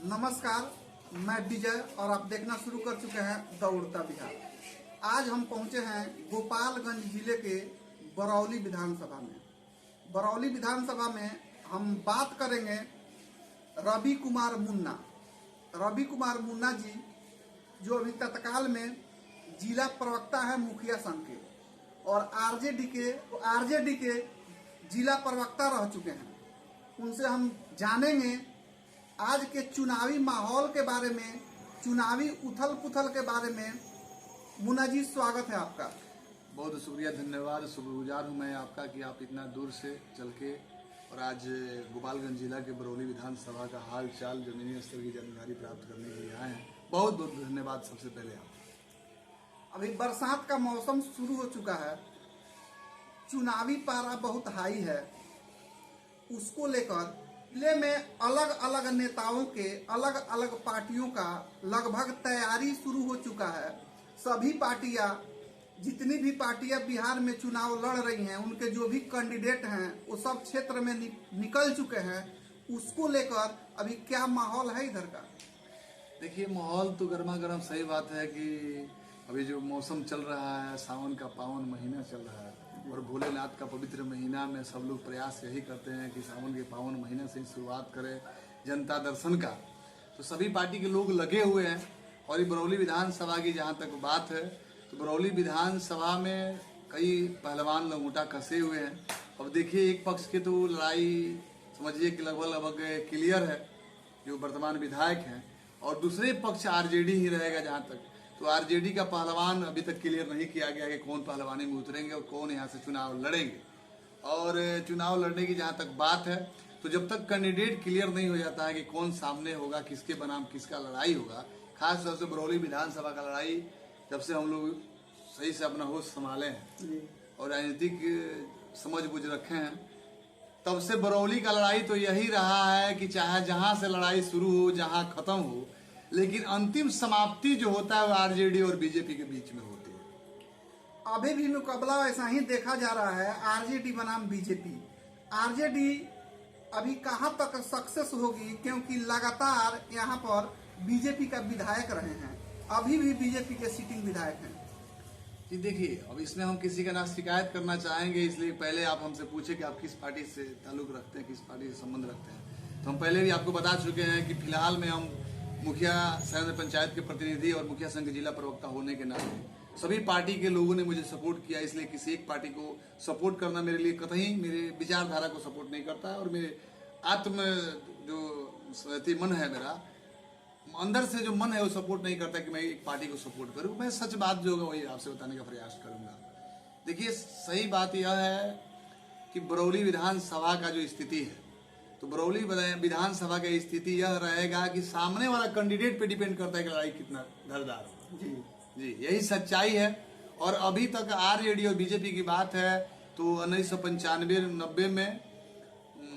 नमस्कार, मैं विजय और आप देखना शुरू कर चुके हैं दौड़ता बिहार। आज हम पहुंचे हैं गोपालगंज जिले के बरौली विधानसभा में। बरौली विधानसभा में हम बात करेंगे रवि कुमार मुन्ना। रवि कुमार मुन्ना जी जो अभी तत्काल में जिला प्रवक्ता है मुखिया संघ के और आरजेडी के जिला प्रवक्ता रह चुके हैं। उनसे हम जानेंगे आज के चुनावी माहौल के बारे में, चुनावी उथल पुथल के बारे में। मुन्ना जी, स्वागत है आपका। बहुत शुक्रिया, धन्यवाद। शुक्रगुजार हूँ मैं आपका कि आप इतना दूर से चल के और आज गोपालगंज जिला के बरौली विधानसभा का हाल चाल जमीनी स्तर की जानकारी प्राप्त करने के लिए आए हैं। बहुत बहुत धन्यवाद सबसे पहले आप। अभी बरसात का मौसम शुरू हो चुका है, चुनावी पारा बहुत हाई है। उसको लेकर जिले में अलग अलग नेताओं के अलग अलग पार्टियों का लगभग तैयारी शुरू हो चुका है। सभी पार्टियां, जितनी भी पार्टियां बिहार में चुनाव लड़ रही हैं, उनके जो भी कैंडिडेट हैं वो सब क्षेत्र में निकल चुके हैं। उसको लेकर अभी क्या माहौल है इधर का? देखिए, माहौल तो गर्मा गर्म, सही बात है कि अभी जो मौसम चल रहा है, सावन का पावन महीना चल रहा है और भोलेनाथ का पवित्र महीना में सब लोग प्रयास यही करते हैं कि सावन के पावन महीने से ही शुरुआत करें जनता दर्शन का। तो सभी पार्टी के लोग लगे हुए हैं। और ये बरौली विधानसभा की जहाँ तक बात है तो बरौली विधानसभा में कई पहलवान लंगोटा कसे हुए हैं। अब देखिए, एक पक्ष की तो लड़ाई समझिए कि लगभग क्लियर है, जो वर्तमान विधायक हैं, और दूसरे पक्ष आरजेडी ही रहेगा जहाँ तक। तो आरजेडी का पहलवान अभी तक क्लियर नहीं किया गया कि कौन पहलवानी में उतरेंगे और कौन यहाँ से चुनाव लड़ेंगे। और चुनाव लड़ने की जहाँ तक बात है तो जब तक कैंडिडेट क्लियर नहीं हो जाता है कि कौन सामने होगा, किसके बनाम किसका लड़ाई होगा, खास तौर से बरौली विधानसभा का लड़ाई जब से हम लोग सही से अपना होश संभाले हैं और राजनीतिक समझ बुझ रखे हैं, तब से बरौली का लड़ाई तो यही रहा है कि चाहे जहां से लड़ाई शुरू हो, जहां खत्म हो, लेकिन अंतिम समाप्ति जो होता है वो आरजेडी और बीजेपी के बीच में होती है। अभी भी मुकाबला ऐसा ही देखा जा रहा है, आरजेडी बनाम बीजेपी। आरजेडी अभी कहां तक सक्सेस होगी, क्योंकि लगातार यहां पर बीजेपी का विधायक रहे हैं, अभी भी बीजेपी के सिटिंग विधायक हैं। जी देखिए, अब इसमें हम किसी का ना शिकायत करना चाहेंगे, इसलिए पहले आप हमसे पूछे कि आप किस पार्टी से ताल्लुक रखते हैं, किस पार्टी से संबंध रखते हैं। तो हम पहले भी आपको बता चुके हैं कि फिलहाल में हम मुखिया संघ पंचायत के प्रतिनिधि और मुखिया संघ जिला प्रवक्ता होने के नाते सभी पार्टी के लोगों ने मुझे सपोर्ट किया। इसलिए किसी एक पार्टी को सपोर्ट करना मेरे लिए कतई मेरे विचारधारा को सपोर्ट नहीं करता है और मेरे आत्म जो मन है, मेरा अंदर से जो मन है वो सपोर्ट नहीं करता कि मैं एक पार्टी को सपोर्ट करूं। मैं सच बात जो होगा वही आपसे बताने का प्रयास करूंगा। देखिए, सही बात यह है कि बरौली विधानसभा का जो स्थिति है, तो बरौली विधानसभा की स्थिति यह रहेगा कि सामने वाला कैंडिडेट पे डिपेंड करता है कि लड़ाई कितना धारदार होगा। जी, यही सच्चाई है। और अभी तक आरजेडी और बीजेपी की बात है तो 1995-90 में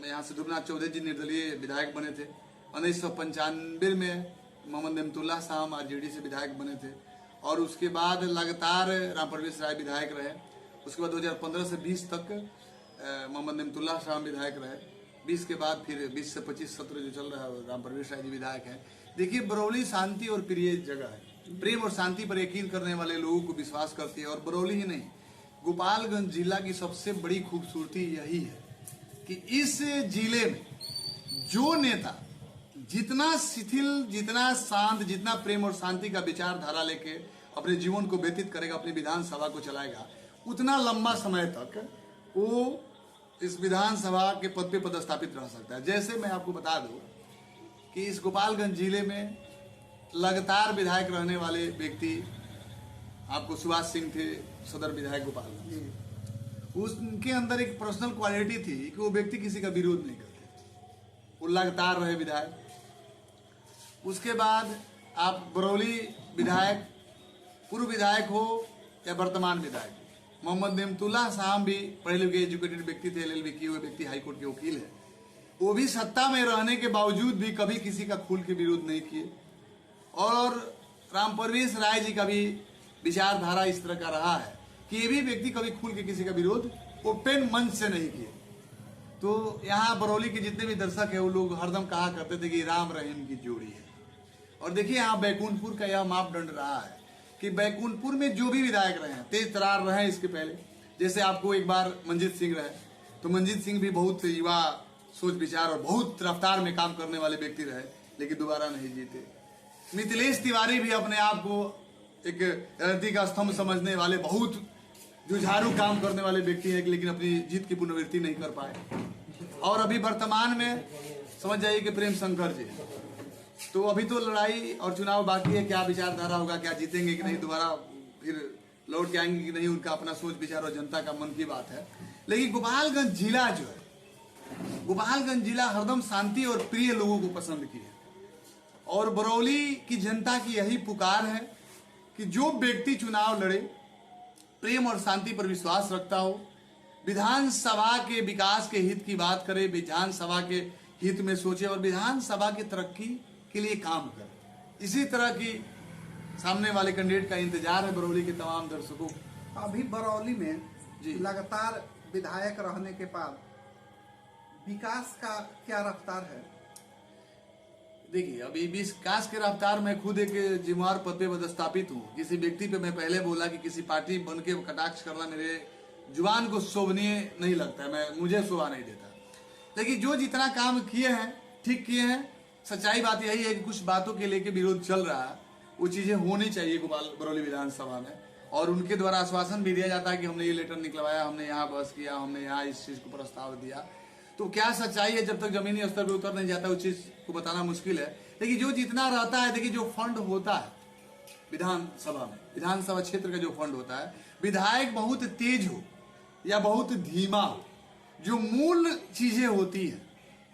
यहाँ से ध्रुवनाथ चौधरी जी निर्दलीय विधायक बने थे। 1995 में मोहम्मद नेमतुल्लाह साहब आरजेडी से विधायक बने थे और उसके बाद लगातार राम प्रवेश राय विधायक रहे। उसके बाद 2015 से 20 तक मोहम्मद नेमतुल्लाह साहब विधायक रहे। 20 के बाद फिर 20 से 25 सत्र जो चल रहा है राम प्रवेश राय जी विधायक हैं। देखिए, बरौली शांति और प्रिय जगह है, प्रेम और शांति पर यकीन करने वाले लोगों को विश्वास करती है। और बरौली ही नहीं, गोपालगंज जिला की सबसे बड़ी खूबसूरती यही है कि इस जिले में जो नेता जितना शिथिल, जितना शांत, जितना प्रेम और शांति का विचारधारा लेके अपने जीवन को व्यतीत करेगा, अपनी विधानसभा को चलाएगा, उतना लंबा समय तक वो इस विधानसभा के पद पे पदस्थापित रह सकता है। जैसे मैं आपको बता दूं कि इस गोपालगंज जिले में लगातार विधायक रहने वाले व्यक्ति आपको सुभाष सिंह थे, सदर विधायक गोपालगंज। उनके अंदर एक पर्सनल क्वालिटी थी कि वो व्यक्ति किसी का विरोध नहीं करते, वो लगातार रहे विधायक। उसके बाद आप बरौली विधायक, पूर्व विधायक हो या वर्तमान विधायक, मोहम्मद नेमतुल्लाह साहब भी पढ़े लिखे एजुकेटेड व्यक्ति थे, LLB किए हुए व्यक्ति, हाईकोर्ट के वकील है। वो भी सत्ता में रहने के बावजूद भी कभी किसी का खुल के विरोध नहीं किए। और राम प्रवेश राय जी का भी विचारधारा इस तरह का रहा है कि ये भी व्यक्ति कभी खुल के किसी का विरोध ओपन मंच से नहीं किए। तो यहाँ बरौली के जितने भी दर्शक है वो लोग हरदम कहा करते थे कि राम रहीम की जोड़ी है। और देखिए यहाँ बैकुंठपुर का यह मापदंड रहा है कि बैकुंठपुर में जो भी विधायक रहे हैं, तेज तरार रहे इसके पहले, जैसे आपको एक बार मंजीत सिंह रहे, तो मंजीत सिंह भी बहुत युवा सोच विचार और बहुत रफ्तार में काम करने वाले व्यक्ति रहे, लेकिन दोबारा नहीं जीते। मिथिलेश तिवारी भी अपने आप को एक रणनीति का स्तंभ समझने वाले बहुत जुझारू काम करने वाले व्यक्ति हैं, लेकिन अपनी जीत की पुनरावृत्ति नहीं कर पाए। और अभी वर्तमान में समझ जाइए कि प्रेम शंकर जी, तो अभी तो लड़ाई और चुनाव बाकी है, क्या विचारधारा होगा, क्या जीतेंगे कि नहीं, दोबारा फिर लौट के आएंगे कि नहीं, उनका अपना सोच विचार और जनता का मन की बात है। लेकिन गोपालगंज जिला जो है, गोपालगंज जिला हरदम शांति और प्रिय लोगों को पसंद की है। और बरौली की जनता की यही पुकार है कि जो व्यक्ति चुनाव लड़े, प्रेम और शांति पर विश्वास रखता हो, विधानसभा के विकास के हित की बात करे, विधानसभा के हित में सोचे और विधानसभा की तरक्की के लिए काम करे। इसी तरह की सामने वाले कैंडिडेट का इंतजार है बरौली के तमाम दर्शकों। अभी बरौली में जी लगातार विधायक रहने के बाद विकास का क्या रफ्तार है? देखिए, अभी विकास के रफ्तार में खुद एक जिम्मेवार पद पे पदस्थापित हूँ। किसी व्यक्ति पे मैं पहले बोला कि किसी पार्टी बन के कटाक्ष करना मेरे जुबान को शोभनीय नहीं लगता है, मुझे शोभा नहीं देता। लेकिन जो जितना काम किए हैं ठीक किए हैं। सच्चाई बात यही है कि कुछ बातों के लेके विरोध चल रहा है, वो चीजें होनी चाहिए बरौली विधानसभा में, और उनके द्वारा आश्वासन भी दिया जाता है कि हमने ये लेटर निकलवाया, हमने यहाँ बस किया, हमने यहाँ इस चीज को प्रस्ताव दिया। तो क्या सच्चाई है, जब तक जमीनी स्तर पे उतर नहीं जाता उस चीज को बताना मुश्किल है। लेकिन जो जितना रहता है, देखिए जो फंड होता है विधानसभा में, विधानसभा क्षेत्र का जो फंड होता है, विधायक बहुत तेज हो या बहुत धीमा हो, जो मूल चीजें होती है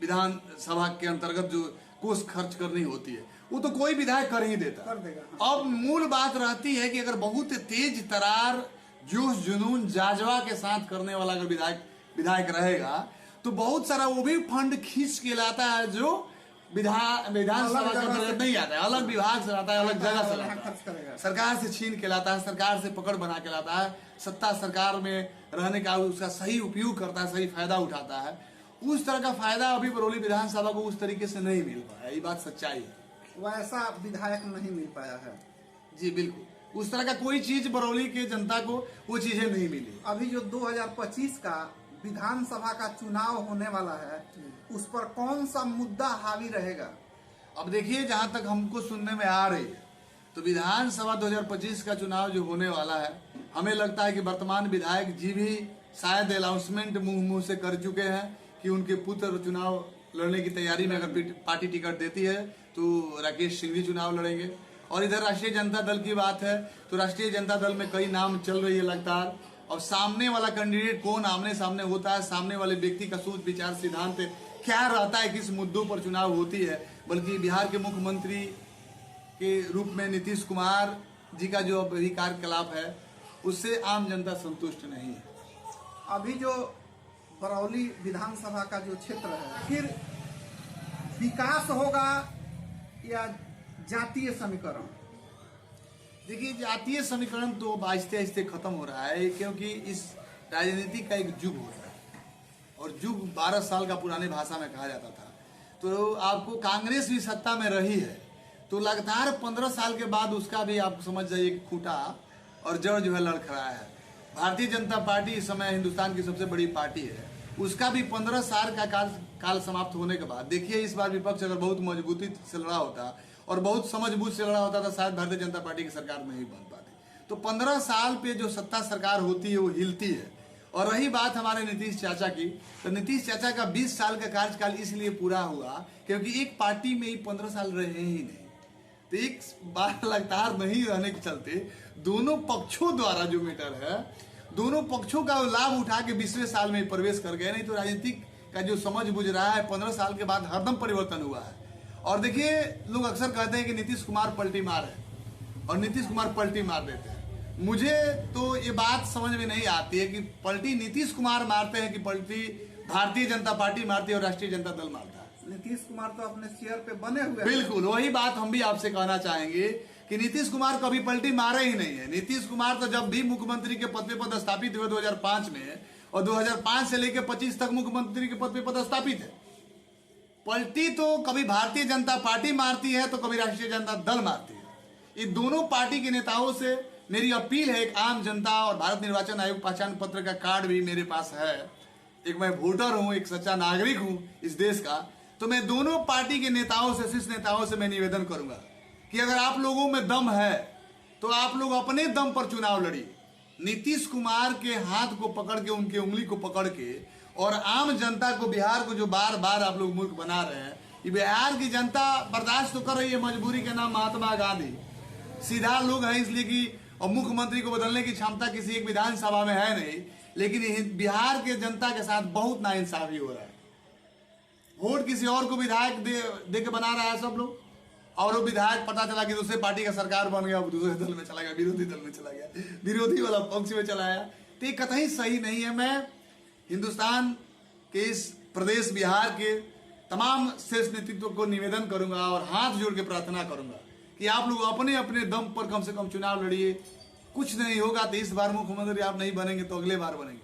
विधानसभा के अंतर्गत जो कोष खर्च करनी होती है, वो तो कोई विधायक कर ही देता, कर देगा। अब मूल बात रहती है कि अगर बहुत तेज तरार जोश जुनून जाजवा के साथ करने वाला अगर विधायक रहेगा तो बहुत सारा वो भी फंड खींच के लाता है जो विधानसभा के अंतर्गत नहीं आता है, अलग विभाग से लाता है, अलग जगह से लाता है, सरकार से छीन के लाता है, सरकार से पकड़ बना के लाता है, सत्ता सरकार में रहने का उसका सही उपयोग करता है, सही फायदा उठाता है। उस तरह का फायदा अभी बरौली विधानसभा को उस तरीके से नहीं मिल पाया, ये बात सच्चाई है। वैसा विधायक नहीं मिल पाया है। जी बिल्कुल, उस तरह का कोई चीज बरौली के जनता को वो चीजें नहीं मिली। अभी जो 2025 का विधानसभा का चुनाव होने वाला है, उस पर कौन सा मुद्दा हावी रहेगा? अब देखिए, जहां तक हमको सुनने में आ रही है तो विधानसभा 2025 का चुनाव जो होने वाला है, हमें लगता है कि वर्तमान विधायक जी भी शायद अनाउंसमेंट मुंह से कर चुके हैं कि उनके पुत्र चुनाव लड़ने की तैयारी में, अगर पार्टी टिकट देती है तो राकेश सिंह जी चुनाव लड़ेंगे। और इधर राष्ट्रीय जनता दल की बात है तो राष्ट्रीय जनता दल में कई नाम चल रही है लगातार। और सामने वाला कैंडिडेट कौन आमने सामने होता है, सामने वाले व्यक्ति का सोच विचार सिद्धांत क्या रहता है, किस मुद्दों पर चुनाव होती है, बल्कि बिहार के मुख्यमंत्री के रूप में नीतीश कुमार जी का जो अभी कार्यकलाप है उससे आम जनता संतुष्ट नहीं है। अभी जो बरौली विधानसभा का जो क्षेत्र है, फिर विकास होगा या जातीय समीकरण? देखिए, जातीय समीकरण तो आहिस्ते आहिस्ते खत्म हो रहा है, क्योंकि इस राजनीति का एक युग हो रहा है और युग 12 साल का पुराने भाषा में कहा जाता था। तो आपको कांग्रेस भी सत्ता में रही है तो लगातार 15 साल के बाद उसका भी आप समझ जाइए कि खूंटा और जड़ जो है लड़खड़ाया है। भारतीय जनता पार्टी इस समय हिंदुस्तान की सबसे बड़ी पार्टी है, उसका भी 15 साल का काल समाप्त होने के बाद देखिए, इस बार विपक्ष अगर बहुत मजबूती से लड़ा होता और बहुत समझबूझ से लड़ा होता तो शायद भारतीय जनता पार्टी की सरकार नहीं बन पाती। तो 15 साल पे जो सत्ता सरकार होती है वो हिलती है। और रही बात हमारे नीतीश चाचा की, तो नीतीश चाचा का 20 साल का कार्यकाल इसलिए पूरा हुआ क्योंकि एक पार्टी में ही 15 साल रहे ही नहीं, तो एक बार लगातार नहीं रहने के चलते दोनों पक्षों द्वारा जो मैटर है, दोनों पक्षों का लाभ उठा के 20वें साल में प्रवेश कर गए। नहीं तो राजनीतिक का जो समझ बुझ रहा है 15 साल के बाद हरदम परिवर्तन हुआ है। और देखिए, लोग अक्सर कहते हैं कि नीतीश कुमार पलटी मार है और नीतीश कुमार पलटी मार देते हैं। मुझे तो ये बात समझ में नहीं आती है कि पलटी नीतीश कुमार मारते हैं कि पलटी भारतीय जनता पार्टी मारती है और राष्ट्रीय जनता दल मारता है। नीतीश कुमार तो अपने चेयर पे बने हुए हैं। बिल्कुल वही बात हम भी आपसे कहना चाहेंगे कि नीतीश कुमार कभी पलटी मारे ही नहीं है। नीतीश कुमार तो जब भी मुख्यमंत्री के पद पे पदस्थापित हुए 2005 में और 2005 से लेकर 25 तक मुख्यमंत्री के पद पे पदस्थापित है। पलटी तो कभी भारतीय जनता पार्टी मारती है तो कभी राष्ट्रीय जनता दल मारती है। ये दोनों पार्टी के नेताओं से मेरी अपील है, एक आम जनता और भारत निर्वाचन आयोग पहचान पत्र का कार्ड भी मेरे पास है, एक मैं वोटर हूं, एक सच्चा नागरिक हूं इस देश का, तो मैं दोनों पार्टी के नेताओं से, शीर्ष नेताओं से मैं निवेदन करूंगा कि अगर आप लोगों में दम है तो आप लोग अपने दम पर चुनाव लड़िए। नीतीश कुमार के हाथ को पकड़ के, उनके उंगली को पकड़ के, और आम जनता को, बिहार को जो बार बार आप लोग मूर्ख बना रहे हैं, ये बिहार की जनता बर्दाश्त तो कर रही है। मजबूरी के नाम महात्मा गांधी, सीधा लोग हैं इसलिए कि, और मुख्यमंत्री को बदलने की क्षमता किसी एक विधानसभा में है नहीं, लेकिन बिहार के जनता के साथ बहुत नाइंसाफी हो रहा है। वोट किसी और को विधायक दे के बना रहा है सब लोग, और वो विधायक पता चला कि दूसरे पार्टी का सरकार बन गया, दूसरे दल में चला गया, विरोधी दल में चला गया, विरोधी वाला पक्ष में चला गया। तो ये कतई सही नहीं है। मैं हिंदुस्तान के इस प्रदेश बिहार के तमाम शीर्ष नेतृत्व को निवेदन करूंगा और हाथ जोड़ के प्रार्थना करूंगा कि आप लोग अपने अपने दम पर कम से कम चुनाव लड़िए। कुछ नहीं होगा तो इस बार मुख्यमंत्री आप नहीं बनेंगे तो अगले बार बनेंगे,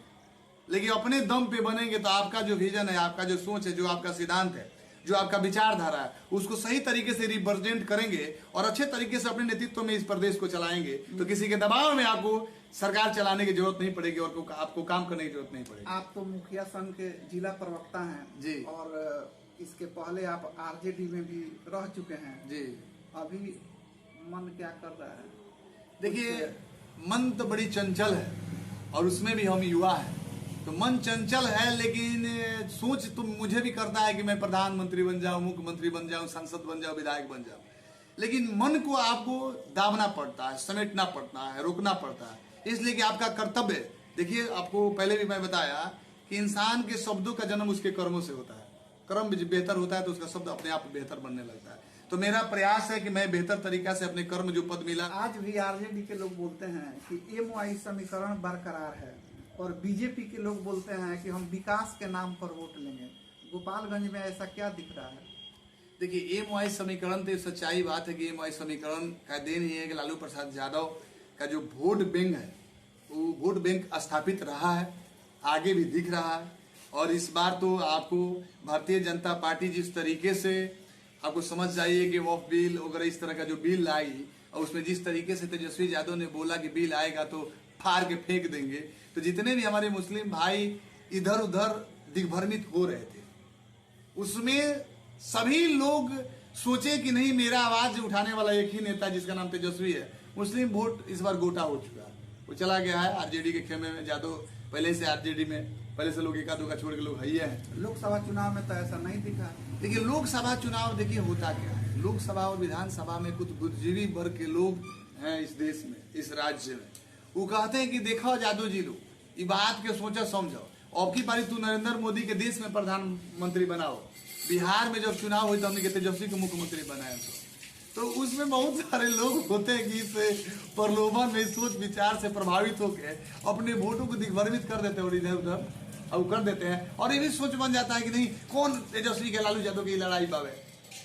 लेकिन अपने दम पे बनेंगे तो आपका जो विजन है, आपका जो सोच है, जो आपका सिद्धांत है, जो आपका विचारधारा है, उसको सही तरीके से रिप्रेजेंट करेंगे और अच्छे तरीके से अपने नेतृत्व में इस प्रदेश को चलाएंगे, तो किसी के दबाव में आपको सरकार चलाने की जरूरत नहीं पड़ेगी और आपको काम करने की जरूरत नहीं पड़ेगी। आप तो मुखिया संघ के जिला प्रवक्ता हैं जी, और इसके पहले आप आरजेडी में भी रह चुके हैं जी। अभी मन क्या कर रहा है? देखिए, मन तो बड़ी चंचल है और उसमें भी हम युवा हैं, तो मन चंचल है, लेकिन सोच तो मुझे भी करता है कि मैं प्रधानमंत्री बन जाऊं, मुख्यमंत्री बन जाऊं, सांसद बन जाऊं, विधायक बन जाऊं, लेकिन मन को आपको दाबना पड़ता है, समेटना पड़ता है, रोकना पड़ता है, इसलिए कि आपका कर्तव्य। देखिए, आपको पहले भी मैं बताया कि इंसान के शब्दों का जन्म उसके कर्मों से होता है। कर्म बेहतर होता है तो उसका शब्द अपने आप बेहतर बनने लगता है। तो मेरा प्रयास है कि मैं बेहतर तरीका से अपने कर्म, जो पद मिला। आज भी आरजेडी के लोग बोलते हैं कि एमओआई समीकरण बरकरार है और बीजेपी के लोग बोलते हैं कि हम विकास के नाम पर वोट लेंगे। गोपालगंज में ऐसा क्या दिख रहा है? देखिए, एमओआई समीकरण तो सच्चाई बात है कि एमओआई समीकरण का देन ही है कि लालू प्रसाद यादव का जो वोट बैंक है, वो वोट बैंक स्थापित रहा है, आगे भी दिख रहा है। और इस बार तो आपको भारतीय जनता पार्टी जिस तरीके से, आपको समझ जाइए कि वॉफ बिल वगैरह इस तरह का जो बिल लाई, और उसमें जिस तरीके से तेजस्वी यादव ने बोला कि बिल आएगा तो फाड़ के फेंक देंगे, तो जितने भी हमारे मुस्लिम भाई इधर उधर दिग्भ्रमित हो रहे थे, उसमें सभी लोग सोचे कि नहीं, मेरा आवाज उठाने वाला एक ही नेता जिसका नाम तेजस्वी है, मुस्लिम वोट इस बार गोटा हो चुका है, वो चला गया है आरजेडी के खेमे में। यादव पहले से आरजेडी में, पहले से लोग एका दो का छोड़ के लोग हइये हैं। लोकसभा चुनाव में तो ऐसा नहीं दिखा। देखिए, लोकसभा चुनाव, देखिए होता क्या है, लोकसभा और विधानसभा में कुछ बुद्धिजीवी वर्ग के लोग हैं इस देश में, इस राज्य में, वो कहते हैं कि देखो जादू जी लो, ये बात के सोचा समझो, अब की बारी तू नरेंद्र मोदी के देश में प्रधानमंत्री बनाओ, बिहार में जब चुनाव हुई तो हमने तेजस्वी को मुख्यमंत्री बनाया। तो उसमें बहुत सारे लोग होते हैं कि इस प्रलोभन में, सोच विचार से प्रभावित होकर अपने वोटों को दिग्भ्रमित कर देते हैं और इधर उधर अब कर देते हैं, और ये भी सोच बन जाता है कि नहीं, कौन तेजस्वी के, लालू यादव की लड़ाई पावे,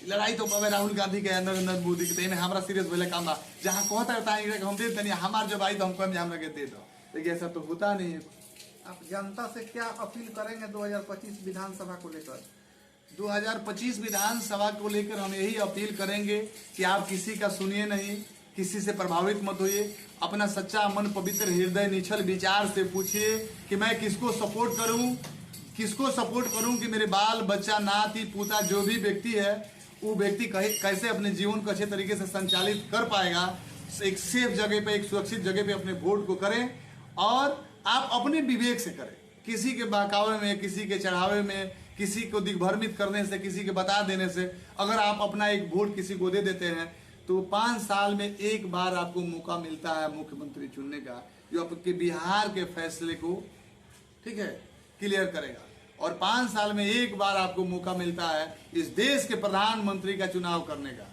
लड़ाई तो पावे राहुल गांधी के, नरेंद्र मोदी के, तो हमारा सीरियस भले काम बा, जहाँ कहता है हम दे दें, हमारे जब आई तो हमको हम लगे दे दो, लेकिन ऐसा तो होता नहीं है। आप जनता से क्या अपील करेंगे 2025 विधानसभा को लेकर? 2025 विधानसभा को लेकर हम यही अपील करेंगे कि आप किसी का सुनिए नहीं, किसी से प्रभावित मत होइए, अपना सच्चा मन, पवित्र हृदय, निछल विचार से पूछिए कि मैं किसको सपोर्ट करूं, किसको सपोर्ट करूं कि मेरे बाल बच्चा, नाती पोता जो भी व्यक्ति है, वो व्यक्ति कैसे अपने जीवन को अच्छे तरीके से संचालित कर पाएगा। एक सेफ जगह पे, एक सुरक्षित जगह पे अपने वोट को करें, और आप अपने विवेक से करें, किसी के बहकावे में, किसी के चढ़ावे में, किसी को दिग्भ्रमित करने से, किसी के बता देने से अगर आप अपना एक वोट किसी को दे देते हैं तो 5 साल में एक बार आपको मौका मिलता है मुख्यमंत्री चुनने का, जो आपके बिहार के फैसले को, ठीक है, क्लियर करेगा। और 5 साल में एक बार आपको मौका मिलता है इस देश के प्रधानमंत्री का चुनाव करने का।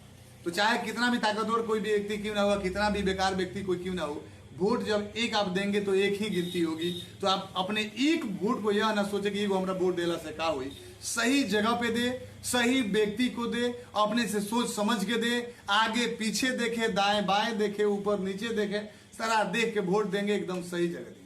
तो चाहे कितना भी ताकतवर कोई भी व्यक्ति क्यों ना हो, कितना भी बेकार व्यक्ति कोई क्यों ना हो, वोट जब एक आप देंगे तो एक ही गिनती होगी। तो आप अपने एक वोट को यह ना सोचे कि वो हमारा वोट देला से का हुई, सही जगह पे दे, सही व्यक्ति को दे, अपने से सोच समझ के दे, आगे पीछे देखे, दाएं बाएं देखे, ऊपर नीचे देखे, सारा देख के वोट देंगे, एकदम सही जगह।